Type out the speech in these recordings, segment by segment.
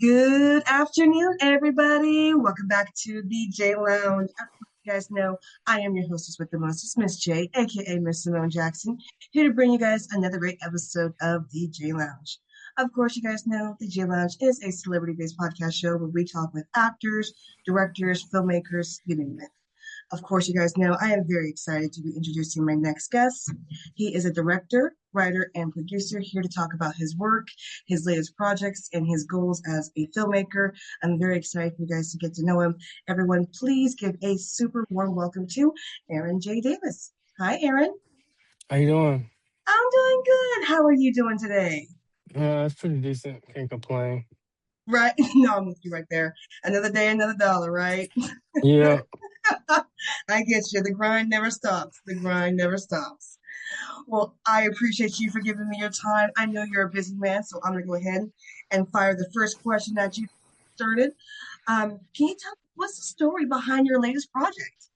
Good afternoon, everybody. Welcome back to the J Lounge. As you guys know, I am your hostess with the mostest, Miss J, aka Miss Simone Jackson, here to bring you guys another great episode of the J Lounge. Of course, you guys know the J Lounge is a celebrity-based podcast show where we talk with actors, directors, filmmakers, you name it. Of course, you guys know I am very excited to be introducing my next guest. He is a director, writer, and producer here to talk about his work, his latest projects, and his goals as a filmmaker. I'm very excited for you guys to get to know him. Everyone, please give a super warm welcome to Aaron J. Davis. Hi, Aaron. How you doing? I'm doing good. How are you doing today? It's pretty decent. Can't complain. Right. No, I'm with you right there. Another day, another dollar, right? Yeah. I get you. The grind never stops. The grind never stops. Well, I appreciate you for giving me your time. I know you're a busy man, so I'm going to go ahead and fire the first question that you started. Can you tell me what's the story behind your latest project?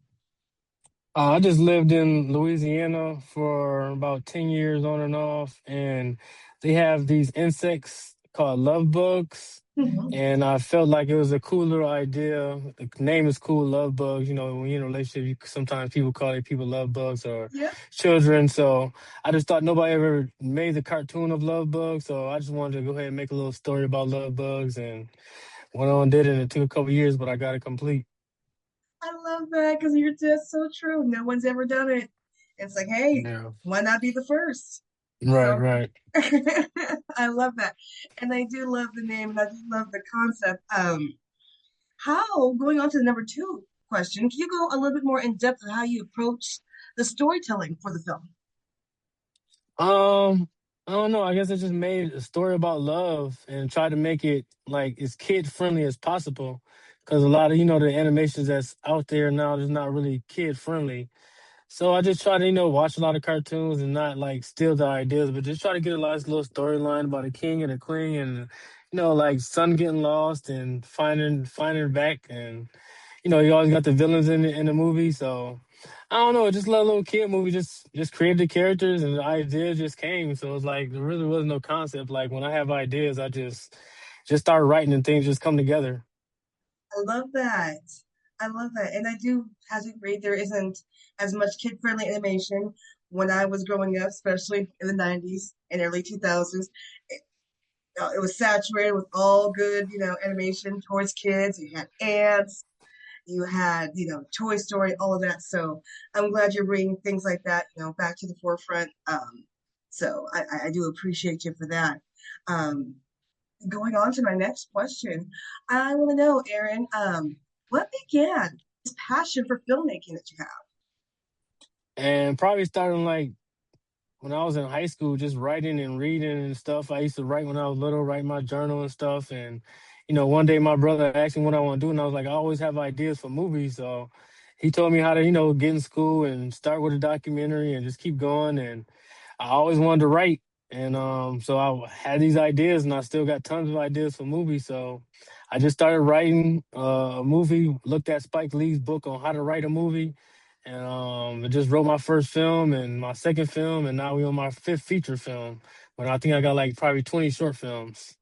I just lived in Louisiana for about 10 years on and off, and they have these insects called love bugs. Mhm. And I felt like it was a cool little idea. The name is cool, love bugs. You know, when you're in a relationship, sometimes people call it people love bugs or Yeah, children. So I just thought nobody ever made the cartoon of love bugs. So I just wanted to go ahead and make a little story about love bugs and went on, did it. And it took a couple years, but I got it complete. I love that because you're just so true. No one's ever done it. It's like, hey, Yeah. why not be the first? Right, So right. I love that. And I do love the name and I do love the concept. How, going on to the number two question, can you go a little bit more in depth of how you approach the storytelling for the film? Um, I don't know. I guess I just made a story about love and tried to make it like as kid friendly as possible. Because a lot of, the animations that's out there now is not really kid friendly. So I just try to, watch a lot of cartoons and not like steal the ideas, but just try to get a nice little storyline about a king and a queen and, like son getting lost and finding back. And, you always got the villains in the movie. So I don't know, just let a little kid movie, just create the characters and the idea just came. So it's like there really was no concept. Like when I have ideas, I just start writing and things just come together. I love that. I love that. And I do have to agree, there isn't as much kid-friendly animation when I was growing up, especially in the 90s and early 2000s. It was saturated with all good, animation towards kids. You had ants, you had, Toy Story, all of that. So I'm glad you're bringing things like that, back to the forefront. So I do appreciate you for that. Um, Going on to my next question, I want to know, Aaron, what began this passion for filmmaking that you have? And probably starting like when I was in high school, just writing and reading and stuff. I used to write when I was little, write my journal and stuff. And, one day my brother asked me what I want to do, and I was like, I always have ideas for movies. So he told me how to, get in school and start with a documentary and just keep going. And I always wanted to write. And so I had these ideas, and I still got tons of ideas for movies. So I just started writing a movie, looked at Spike Lee's book on how to write a movie, and I just wrote my first film and my second film, and now we on my fifth feature film. But I think I got like probably 20 short films.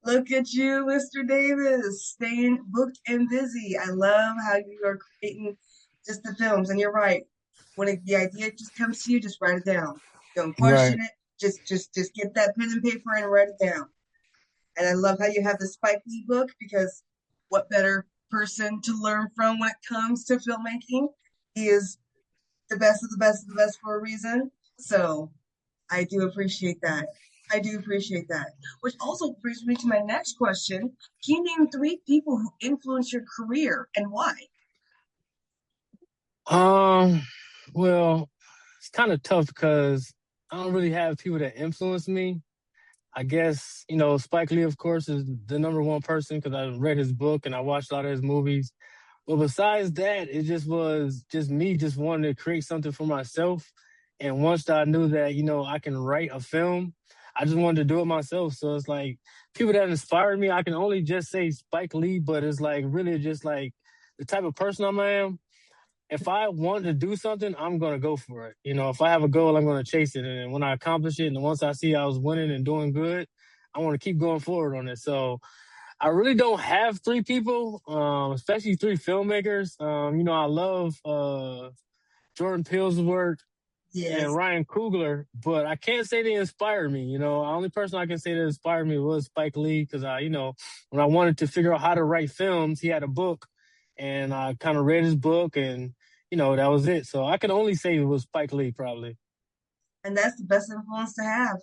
Look at you, Mr. Davis, staying booked and busy. I love how you are creating just the films. And you're right. When the idea just comes to you, just write it down. Don't question Right. it. Just get that pen and paper and write it down. And I love how you have the Spike Lee book because what better person to learn from when it comes to filmmaking? He is the best of the best of the best for a reason. So I do appreciate that. I do appreciate that. Which also brings me to my next question. Can you name three people who influenced your career and why? Um, well, it's kind of tough because I don't really have people that influence me. I guess, Spike Lee, of course, is the number one person because I read his book and I watched a lot of his movies. But besides that, it just was just me just wanting to create something for myself. And once I knew that, I can write a film, I just wanted to do it myself. So it's like people that inspired me, I can only just say Spike Lee, but it's like really just like the type of person I am. If I want to do something, I'm gonna go for it. If I have a goal, I'm gonna chase it. And when I accomplish it, and once I see I was winning and doing good, I want to keep going forward on it. So I really don't have three people, especially three filmmakers. I love Jordan Peele's work and Yes. Ryan Coogler, but I can't say they inspired me. The only person I can say that inspired me was Spike Lee because when I wanted to figure out how to write films, he had a book, and I kind of read his book, and that was it. So I can only say it was Spike Lee, probably. And that's the best influence to have.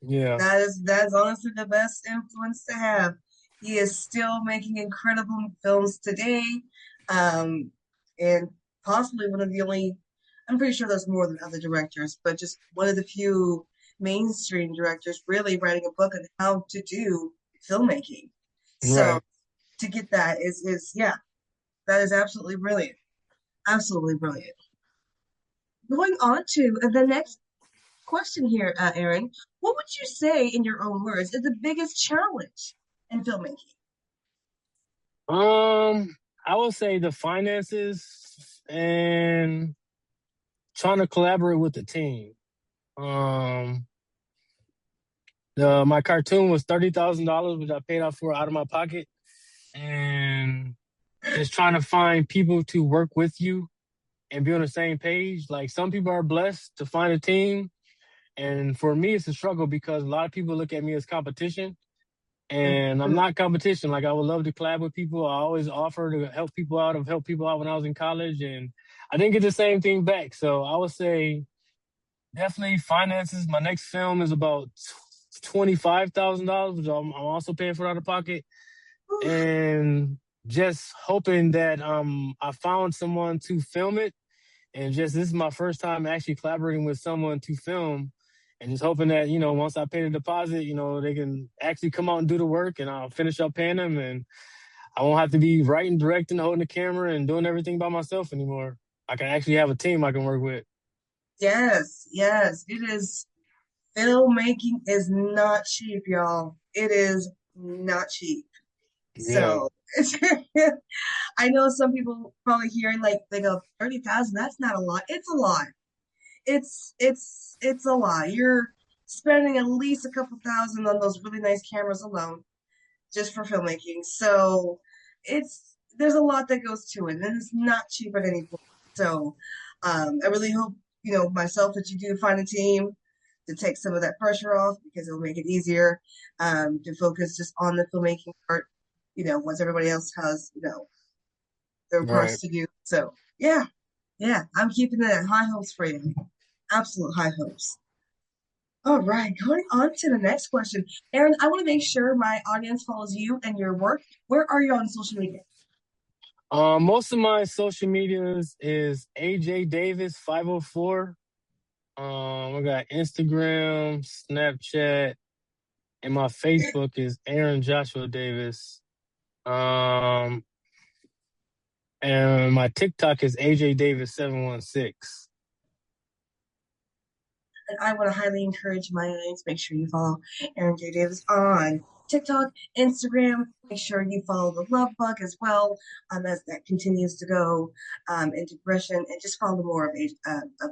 Yeah, That's honestly the best influence to have. He is still making incredible films today, um, and possibly one of the only. I'm pretty sure there's more than other directors, but just one of the few mainstream directors really writing a book on how to do filmmaking. So right. to get that is yeah, that is absolutely brilliant, absolutely brilliant. Going on to the next question here, Aaron. What would you say, in your own words, is the biggest challenge in filmmaking? Um, I would say the finances and trying to collaborate with the team. Um, my cartoon was $30,000, which I paid off for out of my pocket, and just trying to find people to work with you and be on the same page. Like some people are blessed to find a team, and for me, it's a struggle because a lot of people look at me as competition, and I'm Mhm. not competition. Like I would love to collab with people. I always offer to help people out. I've helped people out when I was in college, and I didn't get the same thing back. So I would say definitely finances. My next film is about $25,000, which I'm also paying for out of pocket, Oof. and just hoping that I found someone to film it, and just this is my first time actually collaborating with someone to film, and just hoping that once I pay the deposit, they can actually come out and do the work, and I'll finish up paying them, and I won't have to be writing, directing, holding the camera, and doing everything by myself anymore. I can actually have a team I can work with. Yes, yes, it is. Filmmaking is not cheap, y'all. It is not cheap. Yeah, So I know some people probably hearing like they go 30,000. That's not a lot. It's a lot. It's a lot. You're spending at least a couple thousand on those really nice cameras alone, just for filmmaking. So there's a lot that goes to it, and it's not cheap at any point. So I really hope myself that you do find a team to take some of that pressure off because it'll make it easier to focus just on the filmmaking part. Once everybody else has their right. parts to do. So yeah, yeah, I'm keeping it at high hopes for you. Absolute high hopes. All right, going on to the next question. Aaron, I want to make sure my audience follows you and your work. Where are you on social media? Most of my social medias is AJ Davis 504. I got Instagram, Snapchat, and my Facebook is Aaron Joshua Davis. Um, and my TikTok is AJ Davis 716. And I want to highly encourage my audience. Make sure you follow Aaron J. Davis on TikTok, Instagram. Make sure you follow the Love Bug as well, as that continues to go into progression, and just follow more of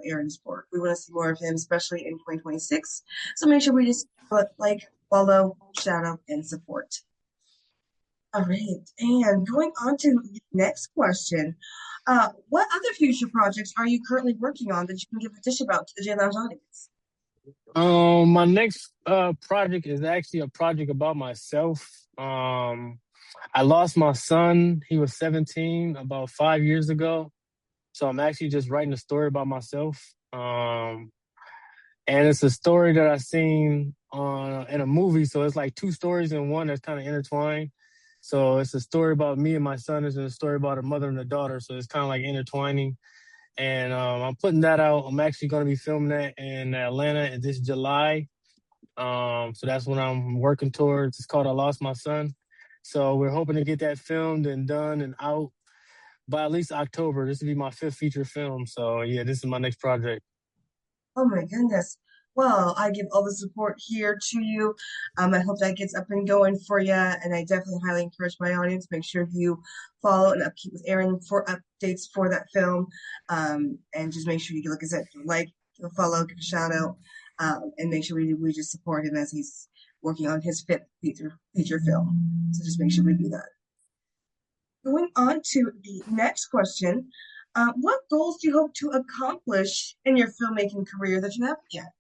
Aaron's work. We want to see more of him, especially in 2026. So make sure we just like, follow, shout out, and support. All right, and going on to the next question. What other future projects are you currently working on that you can give a dish about to the J Lounge audience? My next project is actually a project about myself. I lost my son. He was 17 about 5 years ago. So I'm actually just writing a story about myself. And it's a story that I seen on in a movie. So it's like two stories in one that's kind of intertwined. So it's a story about me and my son. It's a story about a mother and a daughter. So it's kind of like intertwining. And I'm putting that out. I'm actually going to be filming that in Atlanta this July. So that's what I'm working towards. It's called I Lost My Son. So we're hoping to get that filmed and done and out by at least October. This will be my fifth feature film. So yeah, this is my next project. Oh my goodness. Well, I give all the support here to you. I hope that gets up and going for you. And I definitely highly encourage my audience. Make sure you follow and upkeep with Aaron for updates for that film. And just make sure you like I said, like, follow, give a shout out, and make sure we just support him as he's working on his fifth feature film. So just make sure we do that. Going on to the next question. What goals do you hope to accomplish in your filmmaking career that you haven't yet?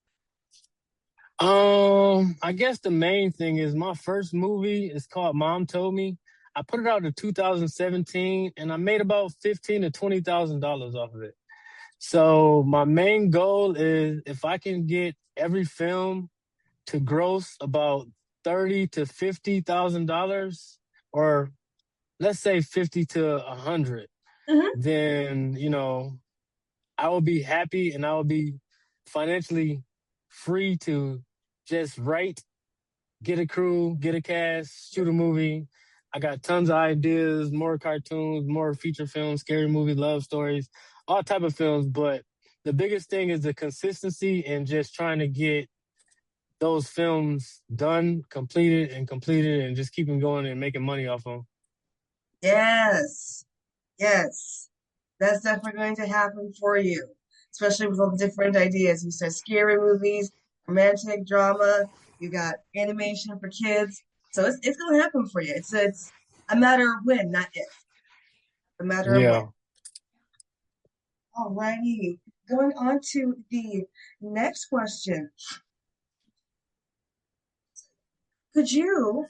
I guess the main thing is my first movie is called Mom Told Me. I put it out in 2017 and I made about 15 to $20,000 off of it. So my main goal is if I can get every film to gross about 30 to $50,000, or let's say 50 to 100, Mm-hmm. then I will be happy and I will be financially free to just write, get a crew, get a cast, shoot a movie. I got tons of ideas, more cartoons, more feature films, scary movies, love stories, all type of films. But the biggest thing is the consistency and just trying to get those films done, completed, and just keep them going and making money off them. Yes, yes, that's definitely going to happen for you, especially with all the different ideas. You said scary movies, romantic drama, you got animation for kids. So it's going to happen for you. It's a matter of when, not if, a matter of when. Yeah. All righty. Going on to the next question. Could you,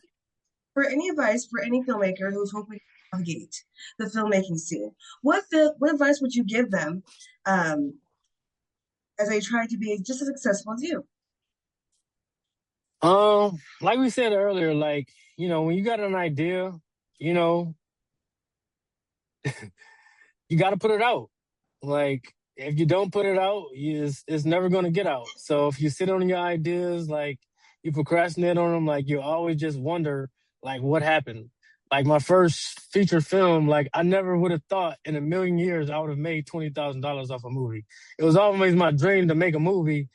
for any advice for any filmmaker who's hoping to navigate the filmmaking scene, what advice would you give them um, as they try to be just as successful as you? Like we said earlier, like, when you got an idea, you know, you got to put it out. Like, if you don't put it out, it's never going to get out. So if you sit on your ideas, like you procrastinate on them, like you always just wonder, like, what happened? Like my first feature film, like I never would have thought in a million years I would have made $20,000 off a movie. It was always my dream to make a movie.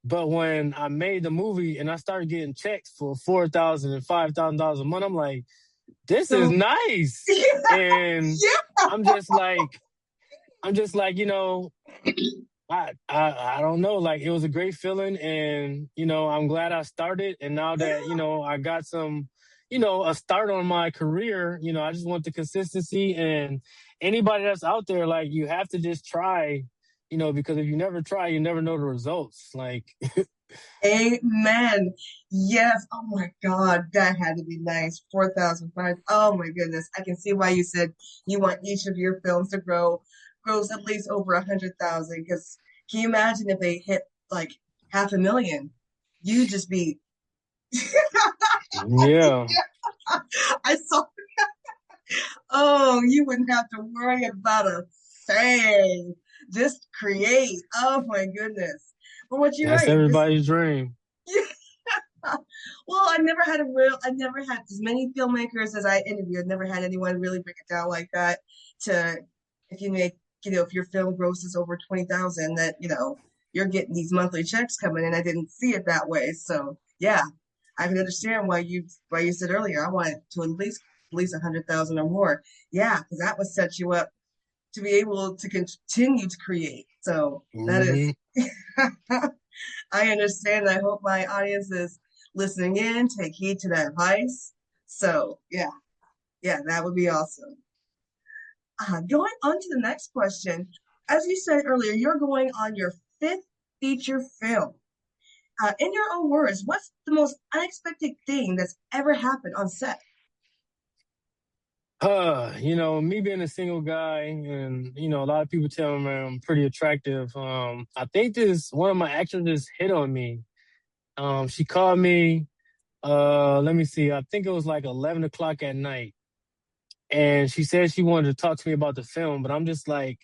But when I made the movie and I started getting checks for $4,000 and $5,000 a month, I'm like, this is So, nice. yeah, And yeah. I'm just like, I don't know. Like it was a great feeling, and I'm glad I started. And now that I got some, a start on my career. I just want the consistency. And anybody that's out there, like you have to just try. Because if you never try, you never know the results. Like, Amen. Yes. Oh my God, that had to be nice. 4,005. Oh my goodness. I can see why you said you want each of your films to grows at least over 100,000. Because can you imagine if they hit like 500,000? You'd just be yeah, I saw, oh, you wouldn't have to worry about a thing. Just create. Oh my goodness. But what you're that's right. This everybody's dream. Well, I never had as many filmmakers as I interviewed. I've never had anyone really break it down like that to, if you make, if your film grosses over 20,000, that, you're getting these monthly checks coming in. I didn't see it that way. So yeah, I can understand why you said earlier, I wanted to at least 100,000 or more. Yeah, because that would set you up to be able to continue to create. So that is, Hmm. I understand. I hope my audience is listening in, take heed to that advice. So yeah, yeah, that would be awesome. Going on to the next question. As you said earlier, you're going on your fifth feature film. In your own words, what's the most unexpected thing that's ever happened on set? Me being a single guy, and a lot of people tell me I'm pretty attractive. I think this one of my actresses hit on me. She called me. Let me see. I think it was like 11 o'clock at night, and she said she wanted to talk to me about the film. But I'm just like,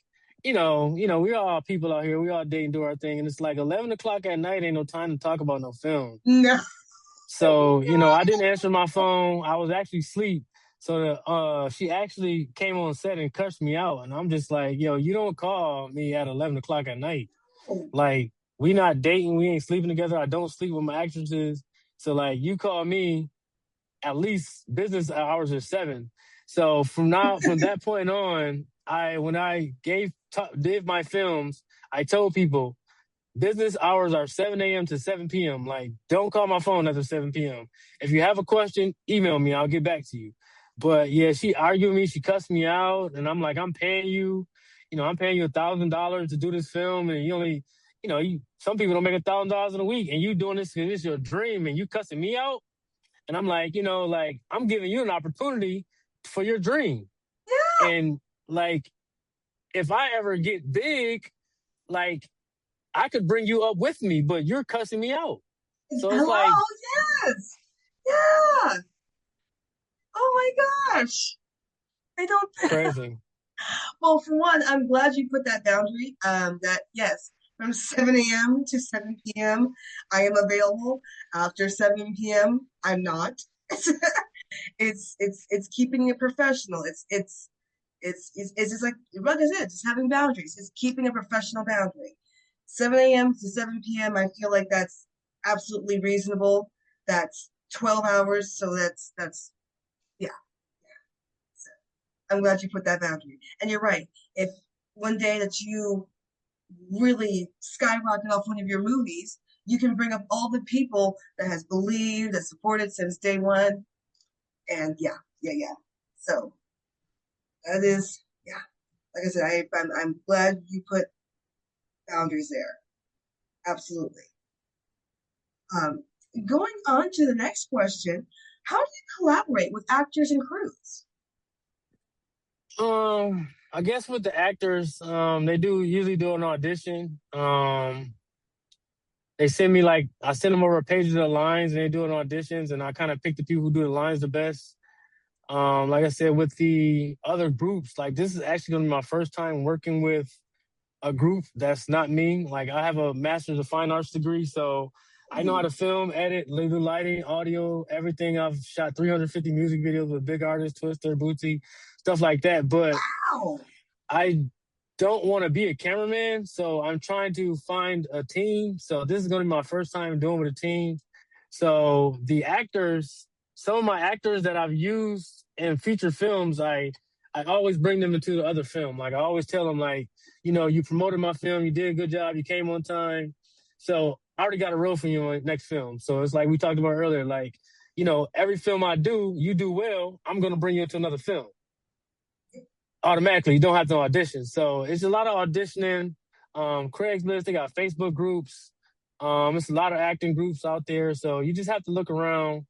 we all people out here. We all date and do our thing, and it's like 11 o'clock at night. Ain't no time to talk about no film. No. So, I didn't answer my phone. I was actually asleep. So she actually came on set and cussed me out. And I'm just like, yo, you don't call me at 11 o'clock at night. Like, we not dating. We ain't sleeping together. I don't sleep with my actresses. So, like, you call me at least business hours are 7. So from that point on, when I did my films, I told people, business hours are 7 a.m. to 7 p.m. Like, don't call my phone after 7 p.m. If you have a question, email me. I'll get back to you. But yeah, she argued with me. She cussed me out, and I'm like, I'm paying you. I'm paying you $1,000 to do this film, and you only, some people don't make $1,000 in a week, and you doing this because it's your dream, and you cussing me out. And I'm like, like I'm giving you an opportunity for your dream, Yeah. and like if I ever get big, like I could bring you up with me, but you're cussing me out. So it's like Hello. Yes. Yeah. Oh my gosh. I don't. crazy. Well, for one, I'm glad you put that boundary. That yes, from 7 a.m. to 7 p.m. I am available. After 7 p.m. I'm not. It's keeping it professional. It's just like I said, just having boundaries. It's keeping a professional boundary. 7 a.m. to 7 p.m. I feel like that's absolutely reasonable. That's 12 hours, so that's yeah. So I'm glad you put that boundary. And you're right. If one day that you really skyrocket off one of your movies, you can bring up all the people that has believed, that supported since day one. And yeah, yeah, yeah. So that is, yeah. Like I said, I'm glad you put boundaries there. Absolutely. Um, Going on to the next question, how do you collaborate with actors and crews? I guess with the actors, they do usually do an audition. They send me like I send them over a page of the lines, and they do an auditions, and I kind of pick the people who do the lines the best. Like I said, with the other groups, like this is actually gonna be my first time working with a group that's not me. Like I have a master's of fine arts degree, so I know how Ooh, to film, edit, do lighting, audio, everything. I've shot 350 music videos with big artists, Twister, Bootsy, stuff like that. But wow. I don't want to be a cameraman, so I'm trying to find a team. So this is going to be my first time doing with a team. So the actors, some of my actors that I've used in feature films, I always bring them into the other film. Like I always tell them, like, you promoted my film, you did a good job, you came on time. So I already got a role for you on next film. So it's like we talked about earlier, like, every film I do, you do well, I'm gonna bring you into another film automatically. You don't have to audition. So it's a lot of auditioning. Craigslist, they got Facebook groups. It's a lot of acting groups out there. So you just have to look around,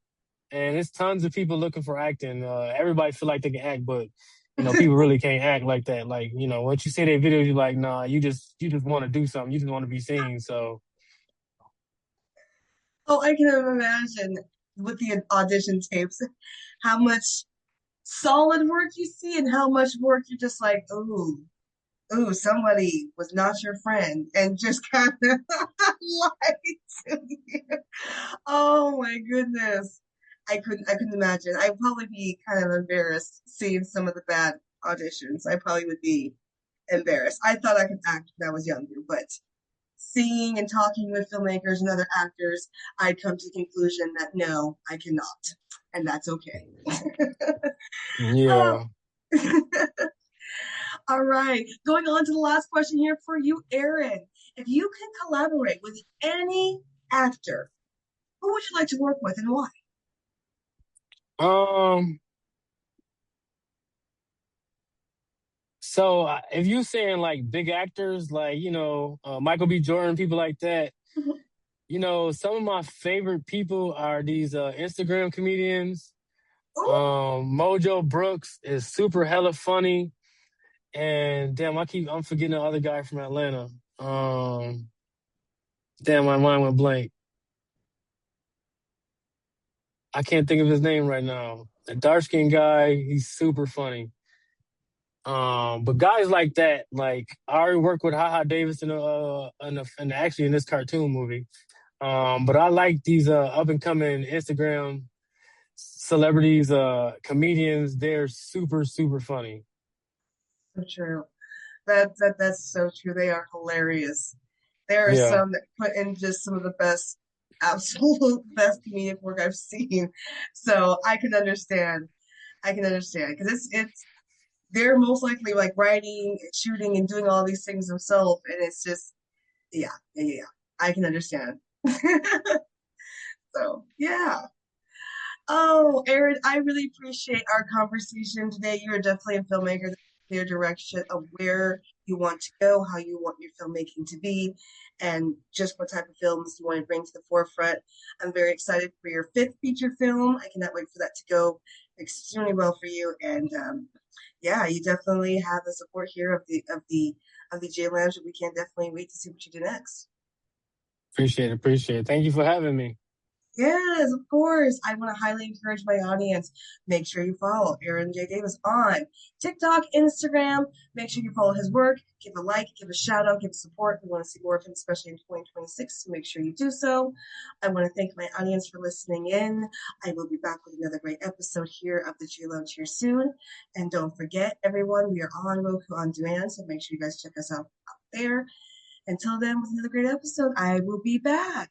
and it's tons of people looking for acting. Everybody feel like they can act, but people really can't act like that. Like, once you see their videos, you're like, nah, you just want to do something. You just want to be seen. So Oh, I can imagine with the audition tapes how much solid work you see and how much work you're just like, ooh, somebody was not your friend and just kind of lied to you. Oh my goodness. I couldn't imagine. I'd probably be kind of embarrassed seeing some of the bad auditions. I probably would be embarrassed. I thought I could act when I was younger, but seeing and talking with filmmakers and other actors, I'd come to the conclusion that no, I cannot. And that's okay. Oh. yeah. All right. Going on to the last question here for you, Aaron. If you could collaborate with any actor, who would you like to work with and why? Um. So if you saying like big actors, like Michael B. Jordan, people like that, some of my favorite people are these Instagram comedians. Oh, Mojo Brooks is super hella funny. And damn, I'm forgetting the other guy from Atlanta. Damn, my mind went blank. I can't think of his name right now. The dark skinned guy, he's super funny. But guys like that, like I already worked with Haha Davis actually in this cartoon movie. But I like these up and coming Instagram celebrities, comedians. They're super, super funny. so true. That's so true. They are hilarious. There are Yeah. some that put in just some of the best, absolute best comedic work I've seen. So I can understand. I can understand because it's they're most likely like writing, shooting, and doing all these things themselves, and it's just Yeah, yeah, yeah. I can understand. So, yeah. Oh, Erin, I really appreciate our conversation today. You're definitely a filmmaker that has a clear direction of where you want to go, how you want your filmmaking to be, and just what type of films you want to bring to the forefront. I'm very excited for your fifth feature film. I cannot wait for that to go extremely well for you. And yeah, you definitely have the support here of the J Lounge, and we can definitely wait to see what you do next. Appreciate it. Appreciate it. Thank you for having me. Yes, of course. I want to highly encourage my audience. Make sure you follow Aaron J. Davis on TikTok, Instagram. Make sure you follow his work. Give a like, give a shout out, give support. We want to see more of him, especially in 2026. So make sure you do so. I want to thank my audience for listening in. I will be back with another great episode here of the G Lounge here soon. And don't forget, everyone, we are on Roku on demand. So make sure you guys check us out there. Until then, with another great episode, I will be back.